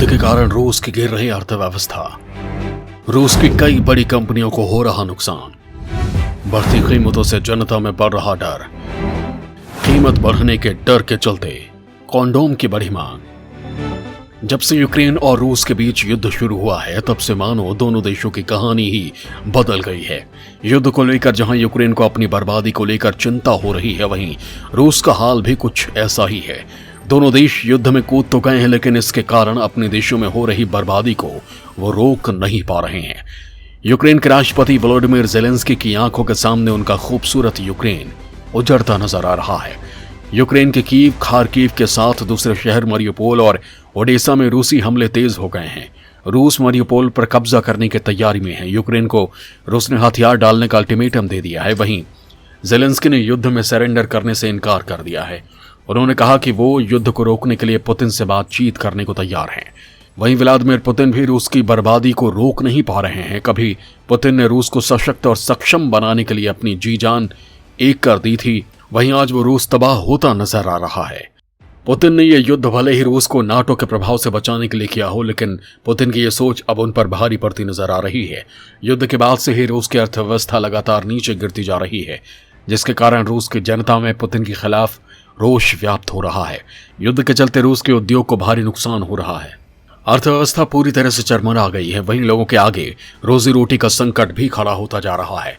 युद्ध के कारण रूस की गिर रही अर्थव्यवस्था, रूस की कई बड़ी कंपनियों को हो रहा नुकसान, बढ़ती कीमतों से जनता में बढ़ रहा डर, कीमत बढ़ने के डर के चलते कॉन्डोम की बड़ी मांग। जब से यूक्रेन और रूस के बीच युद्ध शुरू हुआ है तब से मानो दोनों देशों की कहानी ही बदल गई है। युद्ध को लेकर जहां यूक्रेन को अपनी बर्बादी को लेकर चिंता हो रही है, वहीं रूस का हाल भी कुछ ऐसा ही है। दोनों देश युद्ध में कूद तो गए हैं, लेकिन इसके कारण अपने देशों में हो रही बर्बादी को वो रोक नहीं पा रहे हैं। यूक्रेन के राष्ट्रपति वोलोडिमिर ज़ेलेंस्की की आंखों के सामने उनका खूबसूरत यूक्रेन उजड़ता नजर आ रहा है। यूक्रेन के कीव, खार्किव के साथ दूसरे शहर मरियुपोल और ओडेसा में रूसी हमले तेज हो गए हैं। रूस मरियुपोल पर कब्जा करने की तैयारी में है। यूक्रेन को रूस ने हथियार डालने का अल्टीमेटम दे दिया है। वहीं ज़ेलेंस्की ने युद्ध में सरेंडर करने से इनकार कर दिया है। उन्होंने कहा कि वो युद्ध को रोकने के लिए पुतिन से बातचीत करने को तैयार हैं। वहीं व्लादिमीर पुतिन भी रूस की बर्बादी को रोक नहीं पा रहे हैं। कभी पुतिन ने रूस को सशक्त और सक्षम बनाने के लिए अपनी जी जान एक कर दी थी, वहीं आज वो रूस तबाह होता नजर आ रहा है। पुतिन ने यह युद्ध भले ही रूस को नाटो के प्रभाव से बचाने के लिए किया हो, लेकिन पुतिन की यह सोच अब उन पर भारी पड़ती नजर आ रही है। युद्ध के बाद से ही रूस की अर्थव्यवस्था लगातार नीचे गिरती जा रही है, जिसके कारण रूस की जनता में पुतिन के खिलाफ रोष व्याप्त हो रहा है। युद्ध के चलते रूस के उद्योग को भारी नुकसान हो रहा है। अर्थव्यवस्था पूरी तरह से चरमरा गई है। वहीं लोगों के आगे रोजी रोटी का संकट भी खड़ा होता जा रहा है।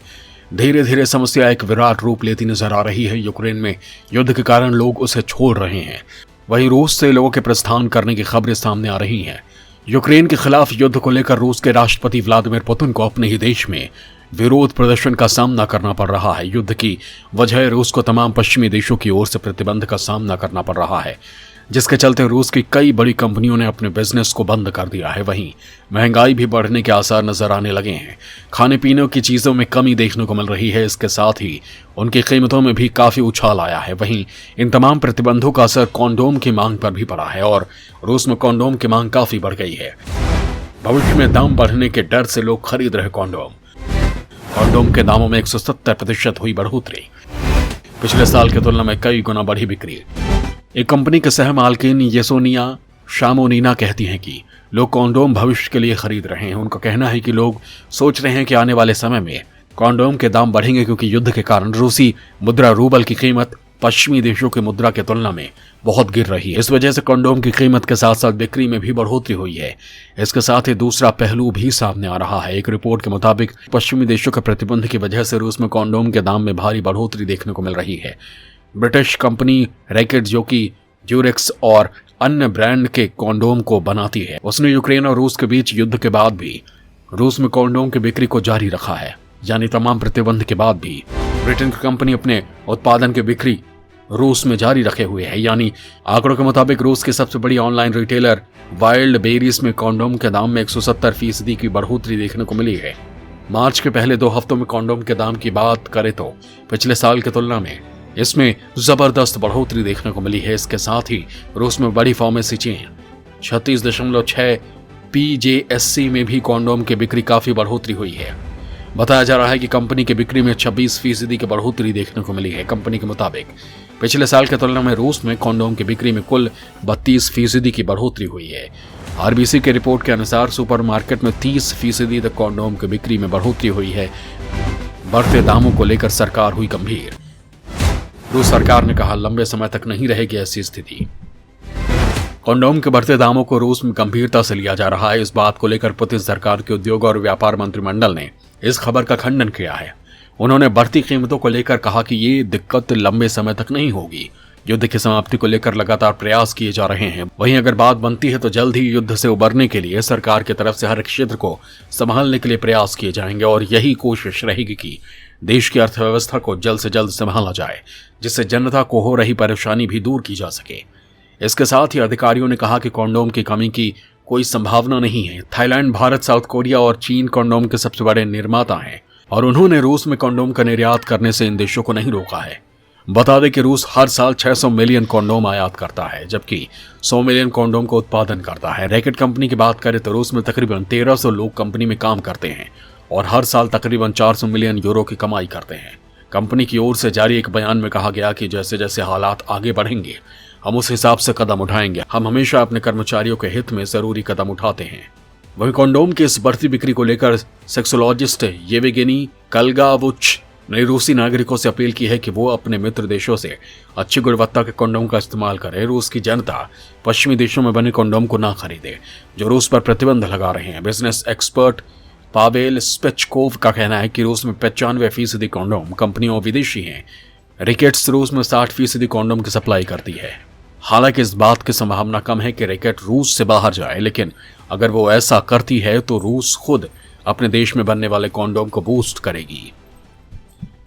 धीरे धीरे समस्या एक विराट रूप लेती नजर आ रही है। यूक्रेन में युद्ध के कारण लोग उसे छोड़ रहे हैं। वहीं रूस से लोगों के प्रस्थान करने की खबरें सामने आ रही हैं। यूक्रेन के खिलाफ युद्ध को लेकर रूस के राष्ट्रपति व्लादिमीर पुतिन को अपने ही देश में विरोध प्रदर्शन का सामना करना पड़ रहा है। युद्ध की वजह रूस को तमाम पश्चिमी देशों की ओर से प्रतिबंध का सामना करना पड़ रहा है, जिसके चलते रूस की कई बड़ी कंपनियों ने अपने बिजनेस को बंद कर दिया है। वहीं महंगाई भी बढ़ने के आसार नजर आने लगे हैं। खाने पीने की चीजों में कमी देखने को मिल रही है। इसके साथ ही उनकी कीमतों में भी काफी उछाल आया है। वहीं इन तमाम प्रतिबंधों का असर कॉन्डोम की मांग पर भी पड़ा है और रूस में कॉन्डोम की मांग काफी बढ़ गई है। भविष्य में दाम बढ़ने के डर से लोग खरीद रहे कॉन्डोम के दामों में 170% हुई बढ़ोतरी। पिछले साल की तुलना में कई गुना बढ़ी बिक्री। एक कंपनी के सह मालकिन येसोनिया शामोनीना कहती हैं कि लोग कॉन्डोम भविष्य के लिए खरीद रहे हैं। उनका कहना है कि लोग सोच रहे हैं कि आने वाले समय में कॉन्डोम के दाम बढ़ेंगे, क्योंकि युद्ध के कारण रूसी मुद्रा रूबल की कीमत पश्चिमी देशों की मुद्रा की तुलना में बहुत गिर रही है। इस वजह से कॉन्डोम की कीमत के साथ साथ बिक्री में भी बढ़ोतरी हुई है। इसके साथ ही दूसरा पहलू भी सामने आ रहा है। एक रिपोर्ट के मुताबिक पश्चिमी देशों के प्रतिबंध की वजह से रूस में कॉन्डोम के दाम में भारी बढ़ोतरी देखने को मिल रही है। ब्रिटिश कंपनी रैकेट, जो कि ड्यूरेक्स और अन्य ब्रांड के कॉन्डोम को बनाती है, उसने यूक्रेन और रूस के बीच युद्ध के बाद भी रूस में कॉन्डोम की बिक्री को जारी रखा है। यानी तमाम प्रतिबंध के बाद भी ब्रिटेन की कंपनी अपने उत्पादन की बिक्री रूस में जारी रखे हुए है। यानी आंकड़ों के मुताबिक रूस की सबसे बड़ी ऑनलाइन रिटेलर वाइल्ड बेरीज में कॉन्डोम के दाम में 170% की बढ़ोतरी देखने को मिली है। मार्च के पहले 2 हफ्तों में कॉन्डोम के दाम की बात करें तो पिछले साल की तुलना में इसमें जबरदस्त बढ़ोतरी देखने को मिली है। इसके साथ ही रूस में बड़ी फार्मेसी चेन 36.6 PJSC में भी कॉन्डोम की बिक्री काफी बढ़ोतरी हुई है। बताया जा रहा है कि कंपनी की बिक्री में 26% की बढ़ोतरी देखने को मिली है। कंपनी के मुताबिक पिछले साल की तुलना में रूस में कॉन्डोम की बिक्री में कुल 32% की बढ़ोतरी हुई है। आरबीसी की रिपोर्ट के अनुसार सुपरमार्केट में 30% तक कॉन्डोम की बिक्री में बढ़ोतरी हुई है। बढ़ते दामों को लेकर सरकार हुई गंभीर। रूस सरकार ने कहा लंबे समय तक नहीं रहेगी ऐसी स्थिति। कॉन्डोम के बढ़ते दामों को रूस में गंभीरता से लिया जा रहा है। इस बात को लेकर पुतिन सरकार के उद्योग और व्यापार मंत्रिमंडल ने इस खबर का खंडन किया है। उन्होंने बढ़ती कीमतों को लेकर कहा कि ये दिक्कत लंबे समय तक नहीं होगी। युद्ध की समाप्ति को लेकर लगातार प्रयास किए जा रहे हैं। वहीं अगर बात बनती है तो जल्द ही युद्ध से उबरने के लिए सरकार की तरफ से हर क्षेत्र को संभालने के लिए प्रयास किए जाएंगे और यही कोशिश रहेगी कि देश की अर्थव्यवस्था को जल्द से जल्द संभाला जाए, जिससे जनता को हो रही परेशानी भी दूर की जा सके। इसके साथ ही अधिकारियों ने कहा कि कॉन्डोम की कमी की कोई संभावना नहीं है। थाईलैंड, भारत, साउथ कोरिया और चीन कॉन्डोम के सबसे बड़े निर्माता हैं और उन्होंने रूस में कॉन्डोम का निर्यात करने से इन देशों को नहीं रोका है। बता दें कि रूस हर साल 600 मिलियन कॉन्डोम आयात करता है, जबकि 100 मिलियन कॉन्डोम का उत्पादन करता है। रैकेट कंपनी की बात करें तो रूस में तकरीबन 1300 लोग कंपनी में काम करते हैं और हर साल तकरीबन 400 मिलियन यूरो की कमाई करते हैं। कंपनी की ओर से जारी एक बयान में कहा गया कि जैसे जैसे हालात आगे बढ़ेंगे हम उस हिसाब से कदम उठाएंगे। हम हमेशा अपने कर्मचारियों के हित में जरूरी कदम उठाते हैं। वहीं कंडोम की इस बढ़ती बिक्री को लेकर सेक्सोलॉजिस्ट येवगेनी कलगावुच ने रूसी नागरिकों से अपील की है कि वो अपने मित्र देशों से अच्छी गुणवत्ता के कंडोम का इस्तेमाल करें। रूस की जनता पश्चिमी देशों में बने कंडोम को ना खरीदे जो रूस पर प्रतिबंध लगा रहे हैं। बिजनेस एक्सपर्ट पावेल स्पेचकोव का कहना है कि रूस में 95% कंडोम कंपनियों विदेशी हैं। रिकेट्स रूस में 60% कंडोम की सप्लाई करती है। हालांकि इस बात की संभावना कम है कि रिकेट रूस से बाहर जाए, लेकिन अगर वो ऐसा करती है तो रूस खुद अपने देश में बनने वाले कंडोम को बूस्ट करेगी।